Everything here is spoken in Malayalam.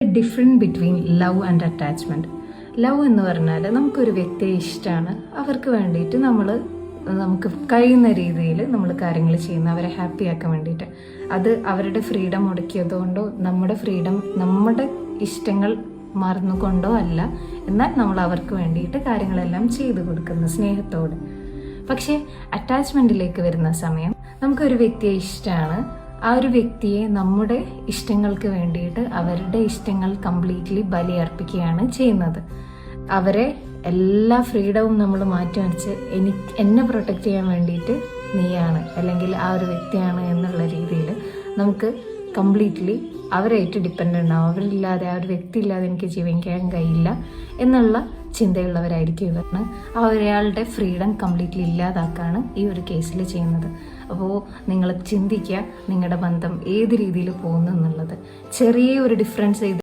Different between love and attachment. Love എന്ന് പറഞ്ഞാൽ നമുക്കൊരു വ്യക്തിയെ ഇഷ്ടമാണ്, അവർക്ക് വേണ്ടിയിട്ട് നമുക്ക് കഴിയുന്ന രീതിയിൽ നമ്മൾ കാര്യങ്ങൾ ചെയ്യുന്ന, അവരെ ഹാപ്പി ആക്കാൻ വേണ്ടിയിട്ട്. അത് അവരുടെ ഫ്രീഡം മുടക്കിയതുകൊണ്ടോ നമ്മുടെ ഫ്രീഡം, നമ്മുടെ ഇഷ്ടങ്ങൾ മറന്നുകൊണ്ടോ അല്ല, എന്നാൽ നമ്മൾ അവർക്ക് വേണ്ടിയിട്ട് കാര്യങ്ങളെല്ലാം ചെയ്തു കൊടുക്കുന്ന സ്നേഹത്തോടെ. പക്ഷേ അറ്റാച്ച്മെൻറ്റിലേക്ക് വരുന്ന സമയം നമുക്കൊരു വ്യക്തിയെ ഇഷ്ടമാണ്, ആ ഒരു വ്യക്തിയെ നമ്മുടെ ഇഷ്ടങ്ങൾക്ക് വേണ്ടിയിട്ട് അവരുടെ ഇഷ്ടങ്ങൾ കംപ്ലീറ്റ്ലി ബലിയർപ്പിക്കുകയാണ് ചെയ്യുന്നത്. അവരെ എല്ലാ ഫ്രീഡവും നമ്മൾ മാറ്റിവെച്ച് എന്നെ പ്രൊട്ടക്റ്റ് ചെയ്യാൻ വേണ്ടിയിട്ട് നീയാണ് അല്ലെങ്കിൽ ആ ഒരു വ്യക്തിയാണ് എന്നുള്ള രീതിയിൽ നമുക്ക് കംപ്ലീറ്റ്ലി അവരായിട്ട് ഡിപ്പെൻഡൻ്റ് ആവും. അവരില്ലാതെ, ആ ഒരു വ്യക്തി ഇല്ലാതെ എനിക്ക് ജീവിക്കാൻ കഴിയില്ല എന്നുള്ള ചിന്തയുള്ളവരായിരിക്കും ഇവരിന്. ആ ഒരാളുടെ ഫ്രീഡം കംപ്ലീറ്റ്ലി ഇല്ലാതാക്കാണ് ഈ ഒരു കേസിൽ ചെയ്യുന്നത്. അപ്പോൾ നിങ്ങൾ ചിന്തിക്കുക, നിങ്ങളുടെ ബന്ധം ഏത് രീതിയിൽ പോകുന്നു എന്നുള്ളത്. ചെറിയ ഒരു ഡിഫറൻസ്